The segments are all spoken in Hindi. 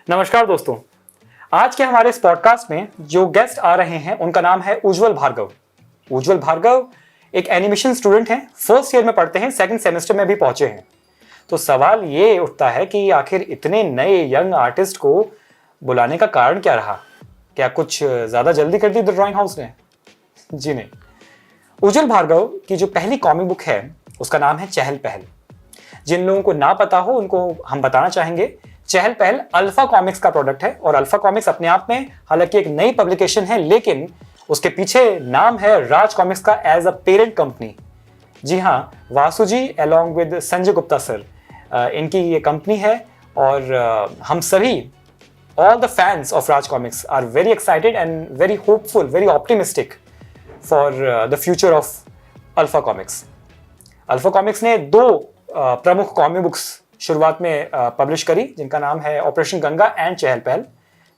नमस्कार दोस्तों। आज के हमारे इस पॉडकास्ट में जो गेस्ट आ रहे हैं उनका नाम है उज्जवल भार्गव। उज्जवल भार्गव एक एनिमेशन स्टूडेंट हैं, फर्स्ट ईयर में पढ़ते हैं, सेकंड सेमेस्टर में भी पहुंचे हैं। तो सवाल ये उठता है कि आखिर इतने नए यंग आर्टिस्ट को बुलाने का कारण क्या रहा? क्या कुछ ज्यादा जल्दी कर दी द ड्राइंग हाउस ने? जी नहीं। उज्जवल भार्गव की जो पहली कॉमिक बुक है उसका नाम है चहल पहल। जिन लोगों को ना पता हो उनको हम बताना चाहेंगे, चहल पहल अल्फा कॉमिक्स का प्रोडक्ट है और अल्फा कॉमिक्स अपने आप में हालांकि एक नई पब्लिकेशन है, लेकिन उसके पीछे नाम है राज कॉमिक्स का एज अ पेरेंट कंपनी। जी हाँ, Vasu ji along with Sanjay Gupta sir, इनकी ये कंपनी है और हम सभी all the fans of Raj Comics are very excited and very hopeful, very optimistic for the future of Alpha Comics. Alpha Comics ने दो प्रमुख कॉमिक बुक्स शुरुआत में पब्लिश करी जिनका नाम है ऑपरेशन गंगा एंड चहल पहल।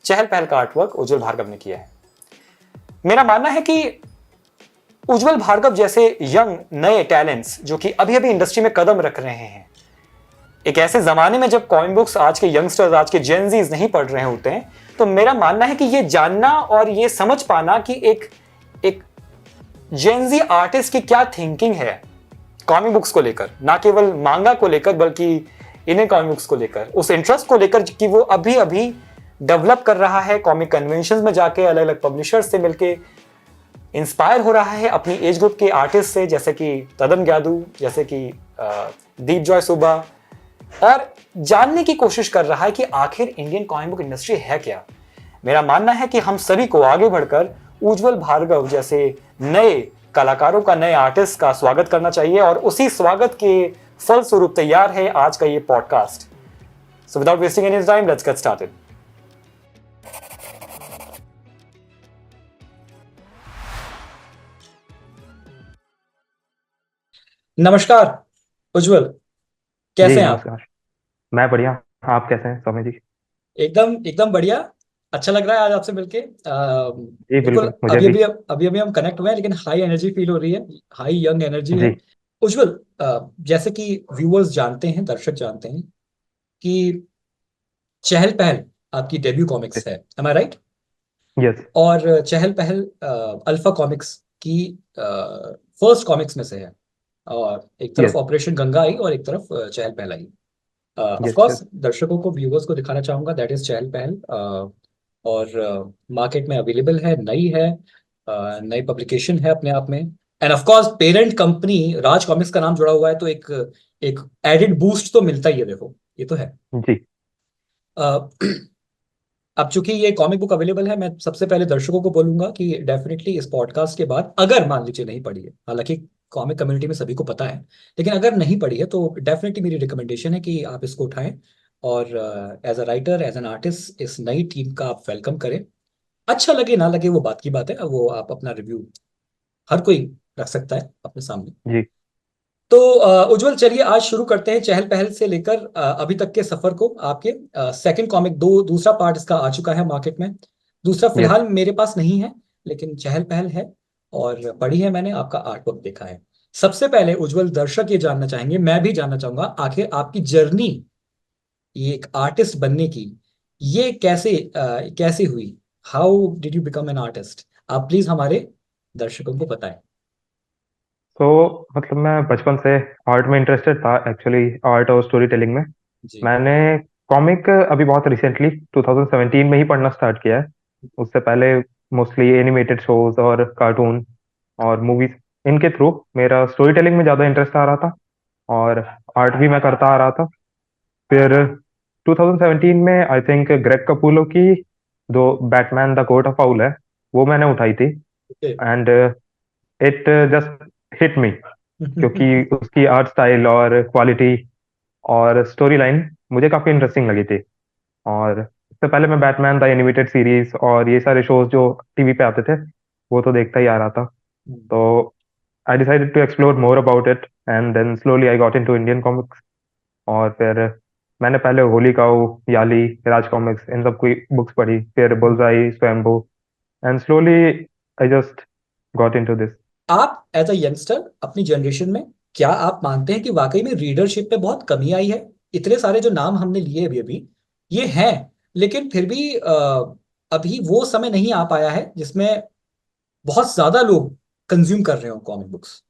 चहल पहल का आर्टवर्क उज्जवल भार्गव ने किया है। मेरा मानना है कि उज्जवल भार्गव जैसे यंग नए टैलेंट्स जो कि अभी अभी इंडस्ट्री में कदम रख रहे हैं, एक ऐसे जमाने में जब कॉमिक बुक्स आज के यंगस्टर्स, आज के जेनजीज नहीं पढ़ रहे होते हैं, तो मेरा मानना है कि ये जानना और ये समझ पाना कि एक जेनजी आर्टिस्ट की क्या थिंकिंग है कॉमिक बुक्स को लेकर, ना केवल मांगा को लेकर बल्कि इन्हें कॉमिक बुक्स को लेकर, उस इंटरेस्ट को लेकर कि वो अभी अभी डेवलप कर रहा है, कॉमिक कन्वेंशंस में जाके अलग अलग पब्लिशर्स से मिलके इंस्पायर हो रहा है अपनी एज ग्रुप के आर्टिस्ट से, जैसे कि तदम ग्यादू, जैसे कि दीप जॉय सुबा, और जानने की कोशिश कर रहा है कि आखिर इंडियन कॉमिक बुक इंडस्ट्री है क्या। मेरा मानना है कि हम सभी को आगे बढ़कर उज्जवल भार्गव जैसे नए कलाकारों का, नए आर्टिस्ट का स्वागत करना चाहिए और उसी स्वागत के फलस्वरूप तैयार है आज का ये podcast. So without wasting any time, let's get started. नमस्कार उज्जवल, जी कैसे हैं आप? नमस्कार। मैं बढ़िया। आप कैसे हैं सौम्य जी? एकदम एकदम बढ़िया। अच्छा लग रहा है आज आपसे मिलके। जी बिल्कुल। बिल्कुल, मुझे अभी भी। अभी अभी अभी हम कनेक्ट हुए हैं, लेकिन हाई एनर्जी फील हो रही है, हाई यंग एनर्जी है। जी उज्जवल, जैसे कि व्यूअर्स जानते हैं, दर्शक जानते हैं कि चहल पहल आपकी डेब्यू कॉमिक्स है, एम आई राइट? यस और चहल पहल अल्फा कॉमिक्स की फर्स्ट कॉमिक्स में से है। और एक तरफ यस ऑपरेशन गंगा आई और एक तरफ चहल पहल आई। Of yes course yes. दर्शकों को, व्यूवर्स को दिखाना चाहूंगा दैट इज चहल पहल। और मार्केट में अवेलेबल है, नई है, नई पब्लिकेशन है अपने आप में। End of course parent company Raj Comics का नाम जुड़ा हुआ है, तो एक एक एडिड बूस्ट तो मिलता ही है, देखो ये तो है। जी अ, अब चूंकि ये कॉमिक बुक अवेलेबल है, मैं सबसे पहले दर्शकों को बोलूंगा कि डेफिनेटली इस पॉडकास्ट के बाद अगर मान लीजिए नहीं पढ़ी है, हालांकि कॉमिक कम्युनिटी में सभी को पता है, लेकिन अगर नहीं पढ़ी है तो डेफिनेटली मेरी रिकमेंडेशन है कि आप इसको उठाएं और as a writer, as an artist इस नई टीम का आप वेलकम करें। अच्छा लगे ना लगे वो बात की बात है, वो आप अपना रिव्यू हर कोई रख सकता है अपने सामने। जी तो उज्जवल, चलिए आज शुरू करते हैं चहल पहल से लेकर अभी तक के सफर को। आपके सेकंड कॉमिक, दूसरा पार्ट इसका आ चुका है मार्केट में, दूसरा यस। फिलहाल मेरे पास नहीं है, लेकिन चहल पहल है और पढ़ी है मैंने, आपका आर्ट वर्क देखा है। सबसे पहले उज्जवल, दर्शक ये जानना चाहेंगे, मैं भी जानना चाहूंगा, आखिर आपकी जर्नी ये एक आर्टिस्ट बनने की, ये कैसे हुई? How did you become an artist? आप प्लीज हमारे दर्शकों को बताएं। तो मतलब मैं बचपन से आर्ट में इंटरेस्टेड था, एक्चुअली आर्ट और स्टोरी टेलिंग में। जी। मैंने कॉमिक अभी बहुत रिसेंटली 2017 में ही पढ़ना स्टार्ट किया है। उससे पहले मोस्टली एनिमेटेड शोज और कार्टून और मूवीज, इनके थ्रू मेरा स्टोरी टेलिंग में ज़्यादा इंटरेस्ट आ रहा था और आर्ट भी मैं करता आ रहा था। फिर 2017 में आई थिंक ग्रेग कपूलो की जो Batman the court of owl है, वो मैंने उठाई थी। Okay. And it just hit me, क्योंकि उसकी आर्ट स्टाइल और क्वालिटी और स्टोरी लाइन मुझे काफ़ी इंटरेस्टिंग लगी थी। और इससे पहले मैं बैटमैन द एनिमेटेड सीरीज और ये सारे शोज जो टीवी पे आते थे वो तो देखता ही आ रहा था। तो I decided to explore more about it and then slowly I got into Indian comics. और फिर मैंने पहले होली काऊ, याली, राज कॉमिक्स, इन सब की बुक्स पढ़ी, फिर बुलजाई, स्वयंभू, and slowly I just got into this. आप एज अ यंगस्टर अपनी जनरेशन में, क्या आप मानते हैं कि वाकई में रीडरशिप पे बहुत कमी आई है? इतने सारे जो नाम हमने लिए अभी अभी, ये हैं, लेकिन फिर भी अभी वो समय नहीं आ पाया है जिसमें बहुत ज्यादा लोग कंज्यूम कर रहे हो कॉमिक बुक्स।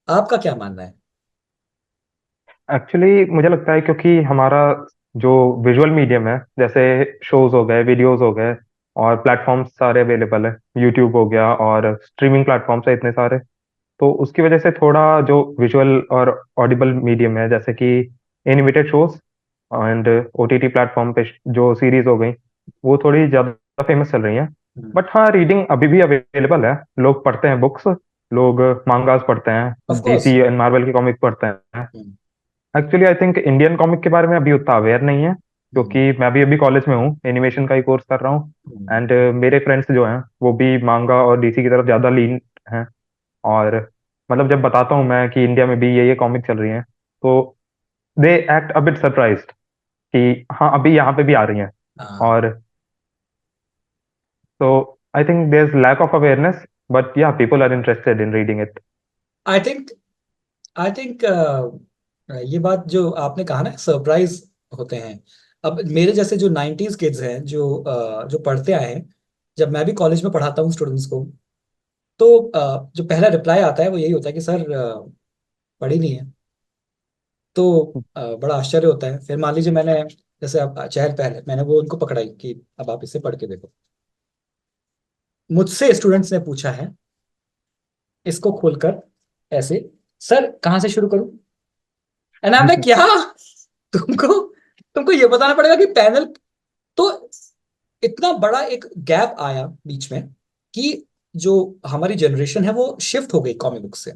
आपका क्या मानना है? एक्चुअली मुझे लगता है क्योंकि हमारा जो विजुअल मीडियम है, जैसे शोज हो गए, वीडियोस हो गए, और प्लेटफॉर्म्स सारे अवेलेबल है, यूट्यूब हो गया और स्ट्रीमिंग प्लेटफॉर्म्स है इतने सारे। तो उसकी वजह से थोड़ा जो विजुअल और ऑडिबल मीडियम है, जैसे कि animated shows and OTT platform पे जो सीरीज हो गई, वो थोड़ी ज्यादा फेमस चल रही हैं। बट हाँ, रीडिंग अभी भी अवेलेबल है, लोग पढ़ते हैं बुक्स, लोग मांगास पढ़ते ऑफ हैं, कोर्स। डीसी एंड मार्वल की कॉमिक पढ़ते हैं। Actually I think Indian comic के बारे में अभी उतना अवेयर नहीं है, क्योंकि मैं भी अभी कॉलेज में हूँ, एनिमेशन का ही कोर्स कर रहा हूँ। एंड मेरे फ्रेंड्स जो हैं वो भी मांगा और डीसी की तरफ ज्यादा लीन हैं। और मतलब जब बताता हूँ मैं कि इंडिया में भी ये कॉमिक चल रही हैं, तो they act a bit surprised कि हाँ अभी यहाँ पे भी आ रही हैं। हाँ, और तो I think there is lack of awareness, but yeah people are interested in reading it. I think I think ये बात जो आपने कहा ना, सरप्राइज होते हैं। अब मेरे जैसे जो 90s किड्स हैं, जो पढ़ते आए हैं, जब मैं भी कॉलेज में पढ़ाता हूँ स्टूडेंट्स को, तो जो पहला रिप्लाई आता है वो यही होता है कि सर पढ़ी नहीं है। तो बड़ा आश्चर्य होता है। फिर मान लीजिए मैंने, जैसे अब चहल पहल है, मैंने वो उनको पकड़ाई कि अब आप इसे पढ़ के देखो। मुझसे स्टूडेंट्स ने पूछा है इसको खोलकर ऐसे, सर कहाँ से शुरू करूं? एंड आई एम लाइक, क्या तुमको तुमको ये बताना पड़ेगा कि पैनल। तो इतना बड़ा एक गैप आया बीच में कि जो हमारी जनरेशन है वो शिफ्ट हो गई कॉमिक बुक से।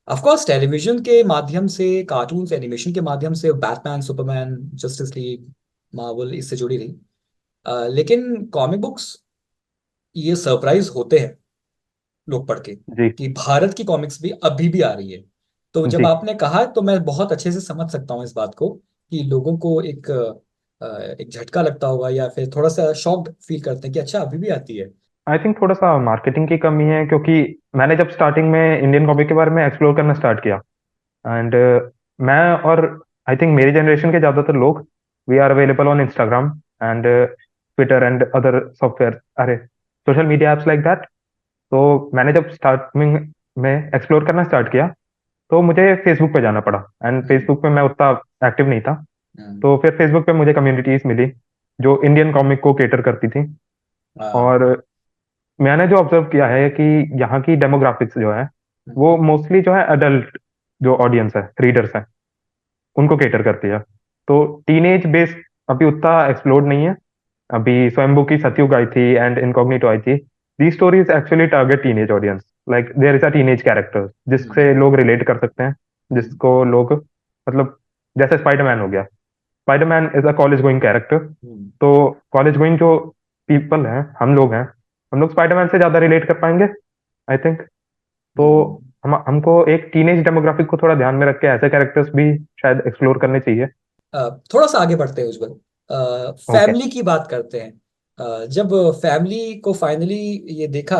ऑफ कोर्स टेलीविजन के माध्यम से, कार्टून्स एनिमेशन के माध्यम से Batman, Superman, justice league, Marvel इससे जुड़ी रही। लेकिन कॉमिक बुक्स ये सरप्राइज होते हैं लोग पढ़ के जी। कि भारत की कॉमिक्स भी अभी भी आ रही है। तो जब जी। आपने कहा तो मैं बहुत अच्छे से समझ सकता हूँ इस बात को कि लोगों को एक झटका लगता होगा या फिर थोड़ा सा शॉक्ड फील करते हैं कि अच्छा अभी भी आती है। आई थिंक थोड़ा सा मार्केटिंग की कमी है, क्योंकि मैंने जब स्टार्टिंग में इंडियन कॉमिक के बारे में एक्सप्लोर करना स्टार्ट किया, एंड मैं और आई थिंक मेरी जनरेशन के ज़्यादातर लोग, we are available on Instagram and Twitter and other software, अरे social media apps like that. तो मैंने जब स्टार्टिंग में एक्सप्लोर करना स्टार्ट किया, तो मुझे फेसबुक पे जाना पड़ा, एंड हम्म, फेसबुक पे मैं उतना एक्टिव नहीं था। हम्म, तो फिर फेसबुक पे मुझे कम्युनिटीज मिली जो इंडियन कॉमिक को केटर करती थी। हाँ, और मैंने जो ऑब्जर्व किया है कि यहाँ की डेमोग्राफिक्स जो है, वो हम्म, मोस्टली जो है अडल्ट जो ऑडियंस है, रीडर्स हैं, उनको केटर करती है। तो टीनेज बेस अभी उतना एक्सप्लोर्ड नहीं है। अभी स्वयंभू की सतयुग आई थी एंड इनकॉग्निटो आई थी। The stories actually target teenage audience, like there is a teenage character hmm, जिससे लोग रिलेट कर सकते हैं, हम्म, जिसको लोग मतलब, जैसे स्पाइडरमैन हो गया, Spiderman is a college going character. Hmm, तो कॉलेज गोइंग जो पीपल हैं, हम लोग स्पाइडरमैन से ज्यादा रिलेट कर पाएंगे, आई थिंक। तो हम्म। हमको एक टीनेज डेमोग्राफिक को थोड़ा ध्यान में रख के ऐसे कैरेक्टर्स भी शायद एक्सप्लोर करने चाहिए। थोड़ा सा आगे बढ़ते हैं उज्जवल, ओके। फैमिली की बात करते हैं। जब फैमिली को फाइनली ये देखा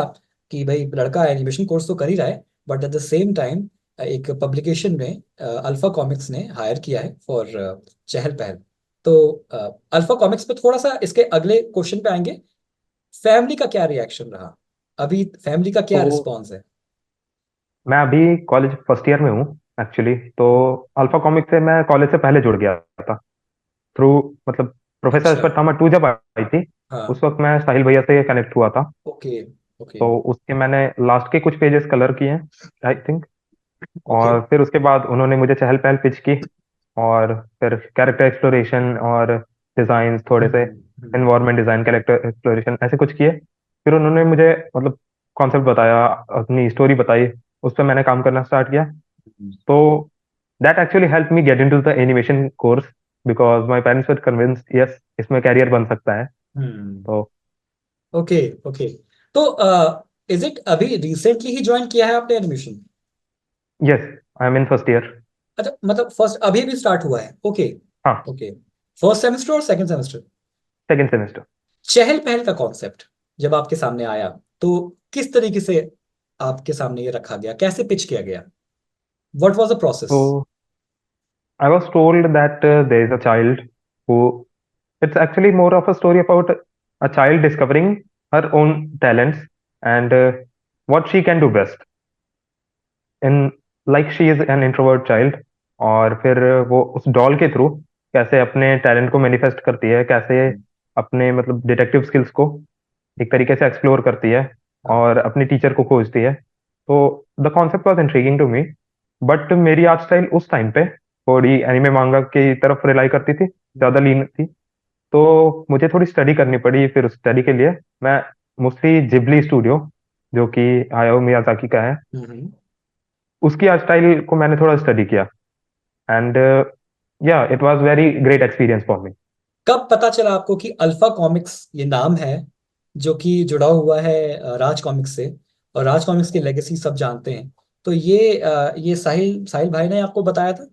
कि भाई लड़का एनिमेशन कोर्स तो कर ही रहा है, but at the same time एक पब्लिकेशन में अल्फा कॉमिक्स ने हायर किया है फॉर चहल पहल। तो अल्फा कॉमिक्स पे थोड़ा सा इसके अगले क्वेश्चन पे आएंगे। फैमिली का क्या रिएक्शन रहा? अभी फैमिली का क्या तो रिस्पॉन्स है? मैं अभी कॉलेज फर्स्ट ईयर में हूँ एक्चुअली। तो अल्फा कॉमिक से मैं कॉलेज से पहले जुड़ गया था, थ्रू मतलब प्रोफेसर अच्छा। अशफाक टू जब आई थी, हाँ। उस वक्त मैं साहिल भैया से कनेक्ट हुआ था। ओके, ओके, तो उसके मैंने लास्ट के कुछ पेजेस कलर किए हैं, आई थिंक। ओके। और फिर उसके बाद उन्होंने मुझे चहल पहल पिच की, और फिर कैरेक्टर एक्सप्लोरेशन और डिजाइन थोड़े से, हम्म, हम्म, एनवायरनमेंट डिजाइन, कैरेक्टर एक्सप्लोरेशन, ऐसे कुछ किए। फिर उन्होंने मुझे मतलब कॉन्सेप्ट बताया, अपनी स्टोरी बताई, उस पर मैंने काम करना स्टार्ट किया। हम्म, तो that actually help me get into the animation course, because my parents were convinced yes इसमें कैरियर बन सकता है। हम्म। तो ओके, ओके। तो इज इट अभी रिसेंटली ही ज्वाइन किया है आपने animation? Yes, I am in first year. अच्छा, मतलब फर्स्ट अभी भी स्टार्ट हुआ है? ओके, हाँ, ओके। फर्स्ट सेमेस्टर और second semester? Second semester. Chahal पहल का कॉन्सेप्ट जब आपके सामने आया तो किस तरीके से आपके सामने ये रखा गया, कैसे पिच किया गया? What was the process? तो I was told that there is a child who It's actually more of a story about a child discovering her own talents and what she can do best. In like she is an introvert child, और फिर वो उस डॉल के थ्रू कैसे अपने टैलेंट को मैनिफेस्ट करती है, कैसे अपने मतलब डिटेक्टिव स्किल्स को एक तरीके से एक्सप्लोर करती है और अपनी टीचर को खोजती है। तो the concept was intriguing to me, but मेरी आर्ट स्टाइल उस टाइम पे थोड़ी एनिमे मांगा की तरफ रिलाई करती थी, ज्यादा लीन थी। तो मुझे थोड़ी स्टडी करनी पड़ी। फिर उस स्टडी के लिए मैं मोस्टली जिबली स्टूडियो, जो कि हायाओ मियाजाकी का है, उसकी आर्ट स्टाइल को मैंने थोड़ा स्टडी किया। एंड या it was very great experience for me. कब पता चला आपको कि अल्फा कॉमिक्स ये नाम है जो कि जुड़ा हुआ है राज कॉमिक्स से, और राज कॉमिक्स की लेगेसी सब जानते हैं, तो ये साहिल साहिल भाई ने आपको बताया था?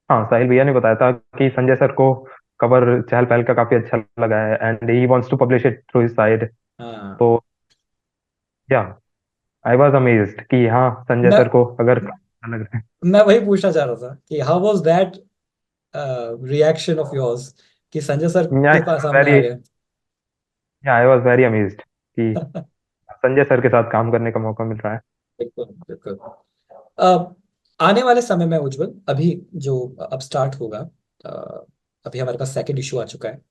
हाँ, साहिल भैया ने बताया था कि संजय सर को कवर चहल पहल का काफी अच्छा लगा है and he wants to publish it through his side. हाँ। तो या आई वाज अमेज्ड कि हाँ, संजय मैं सर को अगर अच्छा लग रहा है। मैं वही पूछना चाह रहा था कि how was that reaction of yours कि संजय सर के पास सामने आ वेरी गए। आई वाज वेरी अमेज्ड कि संजय सर के साथ काम करने का मौका मिल रहा है। बिल्कुल बिल्कुल। अ, आने वाले समय में उज्जवल, अभी जो अब स्टार्ट होगा, अभी हमारे पास सेकंड इशू आ चुका है।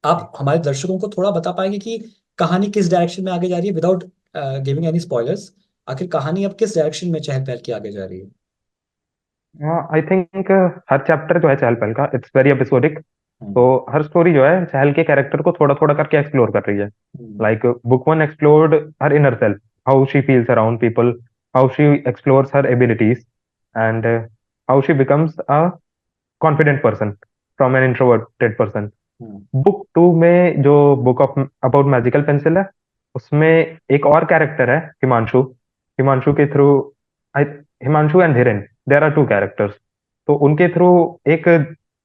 आप हमारे दर्शकों को थोड़ा बता पाएंगे कि कहानी किस डायरेक्शन में आगे जा रही है, विदाउट गिविंग एनी स्पॉयलर्स? आखिर कहानी अब किस डायरेक्शन में चहल पहल की आगे जा रही है? आई थिंक हर चैप्टर जो है चहल पहल का, इट्स वेरी एपिसोडिक। तो हम्म, हर स्टोरी जो है चहल के कैरेक्टर को थोड़ा थोड़ा करके एक्सप्लोर कर रही है। Hmm, like book one explored her inner self, how she feels around people, how she explores her abilities and how she becomes a confident person from an introverted person. Hmm, book two में जो book of about magical pencil है, उसमें एक और कैरेक्टर है हिमांशु। हिमांशु के through Himanshu and Hiren, there are two characters. तो उनके थ्रू एक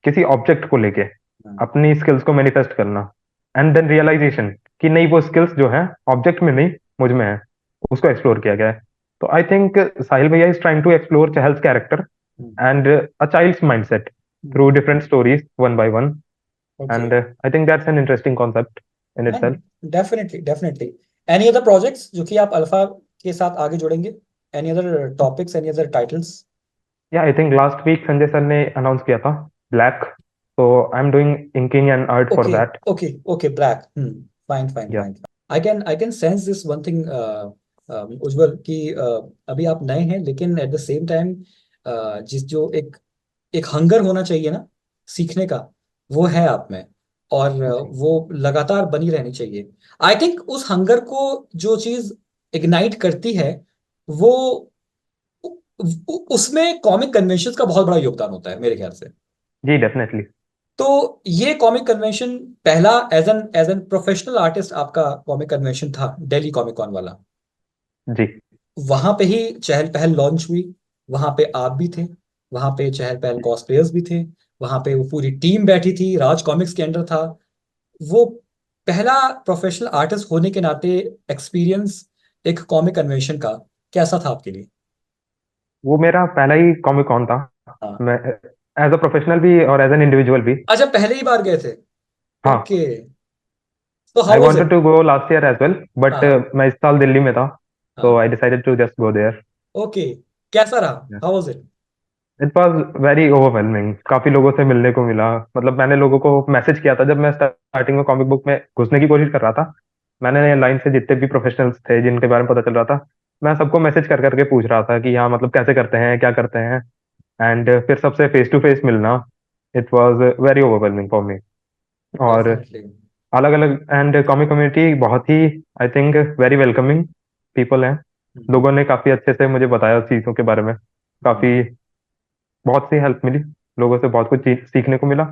किसी ऑब्जेक्ट को लेके हम्म, अपनी स्किल्स को मैनिफेस्ट करना एंड देन रियलाइजेशन कि नहीं, वो स्किल्स जो है ऑब्जेक्ट में नहीं, मुझ में है, उसको एक्सप्लोर किया गया है। तो आई थिंक साहिल भैया is trying to explore Chahal's character and a child's mindset through different stories one by one. Okay. And I think that's an interesting concept in itself. Definitely definitely. Any other projects जो कि आप अल्फा के साथ आगे जोड़ेंगे? Any other topics, any other titles? Yeah, I think last week Sanjay sir ने अनाउंस किया था Black, so I'm doing inking and art for okay that. Okay okay, Black. Fine fine Yeah. Fine. I can sense this one thing Ujjwal, कि अभी आप नए हैं, लेकिन एट द सेम टाइम जिस जो एक एक हंगर होना चाहिए ना सीखने का, वो है आप में, और जी वो लगातार बनी रहनी चाहिए। आई थिंक उस हंगर को जो चीज इग्नाइट करती है, वो उसमें कॉमिक कन्वेंशन का बहुत बड़ा योगदान होता है मेरे ख्याल से। जी डेफिनेटली। तो ये कॉमिक कन्वेंशन पहला एज एन प्रोफेशनल आर्टिस्ट आपका कॉमिक कन्वेंशन था, दिल्ली कॉमिक कॉन वाला। जी वहां पे ही चहल पहल लॉन्च हुई, वहां पे आप भी थे, वहां पे चहल पहल कॉस्प्लेयर्स भी थे, वहां पे वो पूरी टीम बैठी थी, राज कॉमिक्स के अंडर था वो। पहला प्रोफेशनल आर्टिस्ट होने के नाते एक्सपीरियंस एक कॉमिक कन्वेंशन का कैसा था आपके लिए? वो मेरा पहला ही कॉमिक कॉन था। हाँ। मैं एज अ प्रोफेशनल भी और एज एन इंडिविजुअल भी। अच्छा, पहले ही बार गए थे? हाँ, ओके। तो I how was wanted it? To go last year as well, but हाँ मैं इस साल दिल्ली में था, तो हाँ। I decided to just go there. Okay, कैसा रहा? How was it? It was very overwhelming. काफी लोगों से मिलने को मिला। मतलब मैंने लोगों को मैसेज किया था जब मैं स्टार्टिंग में कॉमिक बुक में घुसने की कोशिश कर रहा था। मैंने लाइन से जितने भी प्रोफेशनल्स थे जिनके बारे में पता चल रहा था, मैं सबको मैसेज कर करके पूछ रहा था कि हाँ, मतलब कैसे करते हैं, क्या करते हैं। एंड फिर सबसे फेस टू फेस मिलना, it was very overwhelming for me. और डेफिनेटली। अलग अलग एंड कॉमिक कम्युनिटी बहुत ही, I think, very welcoming people हैं। लोगों ने काफी अच्छे से मुझे बताया चीजों के बारे में। काफी बहुत सी हेल्प मिली, लोगों से बहुत कुछ सीखने को मिला।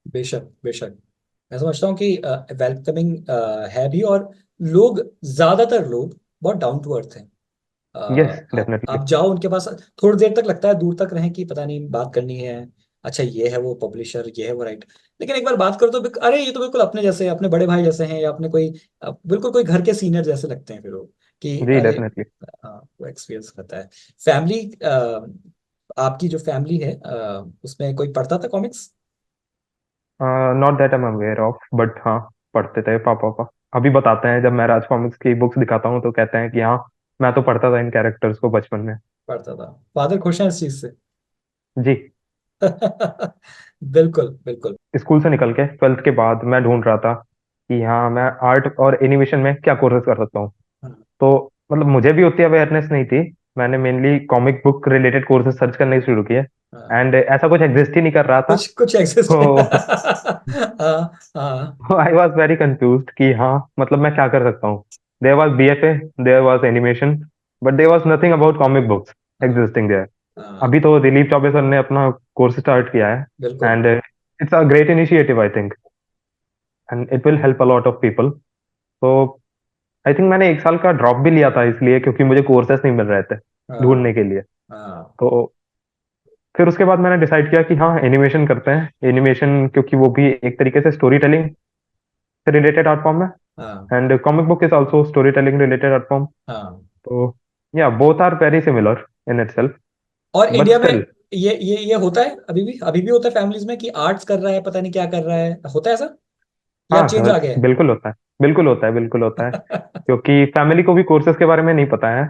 बेशक बेशक। मैं समझता हूँ कि वेलकमिंग है भी, और लोग, ज्यादातर लोग बहुत डाउन टू अर्थ हैं। यस आप डेफिनेटली। जाओ उनके पास, थोड़ी देर तक लगता है दूर तक रहें कि पता नहीं बात करनी है, अच्छा ये है वो पब्लिशर, ये है वो राइट, लेकिन एक बार बात करो तो अरे ये तो बिल्कुल अपने जैसे, अपने बड़े भाई जैसे हैं, या अपने कोई बिल्कुल कोई घर के सीनियर जैसे लगते हैं फिर वो, कि जी अरे। डेफिनेटली। हाँ, वो एक्सपीरियंस रहता है। फैमिली, आपकी जो फैमिली है, उसमें कोई पढ़ता था comics? Not that I am aware of, but हाँ पढ़ते थे पापा। अभी बताते हैं, जब मैं राज कॉमिक्स की बुक्स दिखाता हूँ तो कहते हैं कि हाँ मैं तो पढ़ता था इन कैरेक्टर्स को बचपन में। पढ़ता था, फादर खुश हैं इस चीज से। जी। बिल्कुल बिल्कुल। स्कूल से निकल के 12th के बाद मैं ढूंढ रहा था कि हाँ मैं आर्ट और एनिमेशन में क्या कोर्सेज कर सकता हूँ। हाँ, तो मतलब मुझे भी उतनी अवेयरनेस नहीं थी। मैंने mainly comic book related courses search करने शुरू किए, हाँ, एंड ऐसा कुछ एग्जिस्ट ही नहीं कर रहा था। कुछ कुछ एग्जिस्ट। तो हाँ हाँ आई वॉज वेरी कंफ्यूज कि हाँ मतलब मैं क्या कर सकता हूँ। There was BFA, there was animation, but there was nothing about comic books हाँ एग्जिस्टिंग देयर। हाँ, अभी तो दिलीप चौबे सर ने अपना कोर्स स्टार्ट किया है, बिल्कुल। And it's a great initiative I think, and it will help a lot of people. तो आई थिंक मैंने 1 साल का ड्रॉप भी लिया था इसलिए, क्योंकि मुझे कोर्सेस नहीं मिल रहे थे हाँ ढूंढने के लिए। हाँ तो फिर उसके बाद मैंने डिसाइड किया कि हाँ एनिमेशन करते हैं, एनिमेशन, क्योंकि वो भी एक तरीके से स्टोरी टेलिंग से रिलेटेड आर्ट फॉर्म है, हाँ and comic book is also storytelling related art form. हाँ। तो या both are very similar in itself, और बट इंडिया में स्टिल। ये होता है, अभी भी होता है फैमिलीज में कि आर्ट्स कर रहा है, पता नहीं क्या कर रहा है, होता है ऐसा या हाँ चेंज आ गया बिल्कुल होता है, बिल्कुल होता है, बिल्कुल होता है, है? क्योंकि फैमिली को भी कोर्सेज के बारे में नहीं पता है,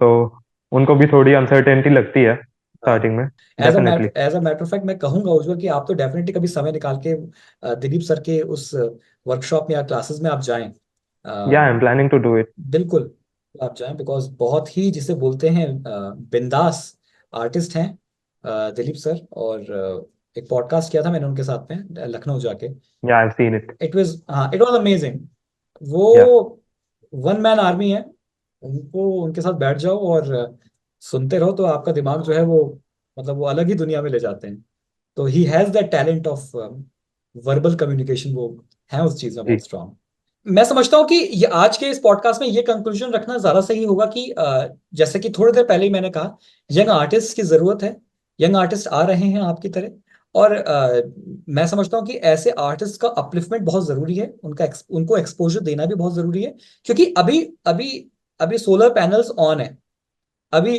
तो उनको भी थोड़ी अनसर्टेनिटी लगती है हाँ। स्टार्टिंग में। Definitely. As a matter of fact मैं कहूंगा उज्जवल कि आप तो डेफिनेटली कभी समय निकाल के दिलीप सर के उस वर्कशॉप में या क्लासेस में आप जाएं। या I am planning to do it. बिल्कुल आप जाएं, बिकॉज बहुत ही जिसे बोलते हैं बिंदास आर्टिस्ट हैं दिलीप सर। और एक पॉडकास्ट किया था मैंने उनके साथ में लखनऊ जाके। या I have seen it. It was amazing. वो या वन मैन आर्मी है, उनको उनके साथ बैठ जाओ और सुनते रहो तो आपका दिमाग जो है वो, मतलब वो अलग ही दुनिया में ले जाते हैं। तो he has that talent of verbal communication, वो है उस चीज में जी। बहुत स्ट्रांग। मैं समझता हूँ कि ये आज के इस पॉडकास्ट में ये कंक्लूजन रखना ज्यादा सही होगा कि जैसे कि थोड़ी देर पहले ही मैंने कहा, यंग आर्टिस्ट की जरूरत है। यंग आर्टिस्ट आ रहे हैं आपकी तरह। और मैं समझता हूँ कि ऐसे आर्टिस्ट का अपलिफ्टमेंट बहुत जरूरी है, उनको एक्सपोजर देना भी बहुत जरूरी है। क्योंकि अभी अभी अभी सोलर पैनल्स ऑन है। अभी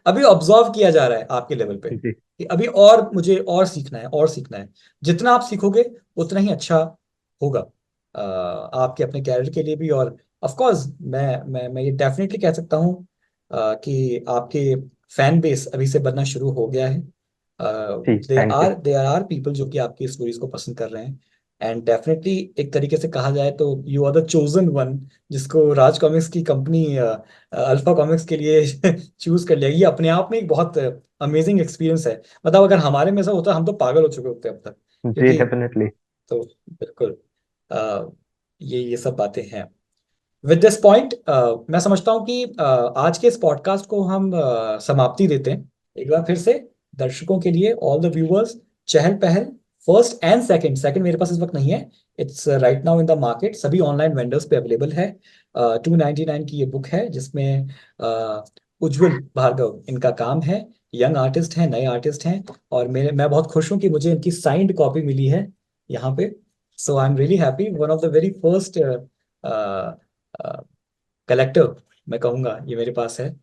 अभी ऑब्जर्व किया जा रहा है आपके लेवल पे जी। कि अभी और मुझे और सीखना है और सीखना है। जितना आप सीखोगे उतना ही अच्छा होगा आपके अपने कैरियर के लिए भी। और ऑफ कोर्स मैं ये डेफिनेटली कह सकता हूँ कि आपके फैन बेस अभी से बनना शुरू हो गया है। जी thank you. There are people जो कि आपकी स्टोरीज को पसंद कर रहे हैं। एंड डेफिनेटली एक तरीके से कहा जाए तो you are the chosen one, जिसको राज कॉमिक्स की कंपनी अल्फा कॉमिक्स के लिए चूज कर लिया। ये अपने आप में एक बहुत अमेजिंग एक्सपीरियंस है। मतलब अगर हमारे में ऐसा होता हम तो पागल हो चुके होते अब तक। जी क्योंकि डेफिनेटली। तो बिल्कुल ये सब बातें हैं। विद दिस पॉइंट मैं समझता हूँ कि आज के इस पॉडकास्ट को हम समाप्ति देते हैं। एक बार फिर से दर्शकों के लिए, ऑल द व्यूअर्स, चहल पहल फर्स्ट एंड सेकंड, मेरे पास इस वक्त नहीं है, it's right now in the market, सभी ऑनलाइन वेंडर्स पे अवेलेबल है। 299 की ये बुक है जिसमें उज्जवल भार्गव इनका काम है। यंग आर्टिस्ट हैं, नए आर्टिस्ट हैं। और मैं बहुत खुश हूँ कि मुझे इनकी साइंड कॉपी मिली है यहाँ पे। So I am really happy, one of the very first collector मैं कहूँगा ये मेरे पास है।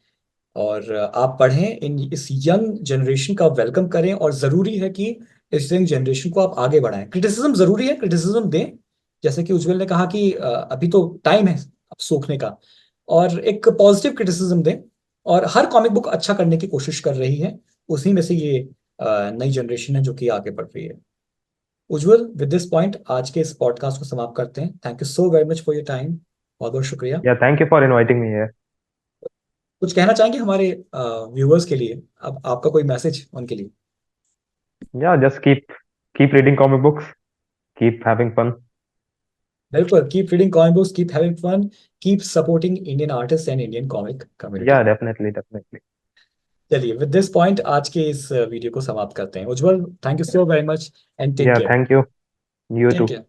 और आप पढ़ें, इन इस यंग जनरेशन का वेलकम करें। और ज़रूरी है कि इस यंग जनरेशन को आप आगे बढ़ाएं। क्रिटिसिज्म ज़रूरी है, क्रिटिसिज्म दें। जैसे कि उज्जवल ने कहा कि अभी तो टाइम है अब सूखने का, और एक पॉजिटिव क्रिटिसिज्म दें। और हर कॉमिक बुक अच्छा करने की कोशिश कर रही है, उसी में से ये नई जनरेशन है जो कि आगे बढ़ रही है। उज्जवल, विद दिस पॉइंट आज के इस पॉडकास्ट को समाप्त करते हैं। Thank you so very much for your time, बहुत बहुत शुक्रिया। या thank you for inviting me here. कुछ कहना चाहेंगे हमारे व्यूअर्स के लिए? अब आपका कोई मैसेज उनके लिए? या just keep reading comic books, keep having fun. बिल्कुल, keep reading comic books, keep having fun, keep supporting Indian artist and Indian comic या कम्युनिटी। Definitely definitely. चलिए, विद दिस पॉइंट आज के इस वीडियो को समाप्त करते हैं। Ujjwal, thank you so very much and take या care. Thank you. You take too. Care.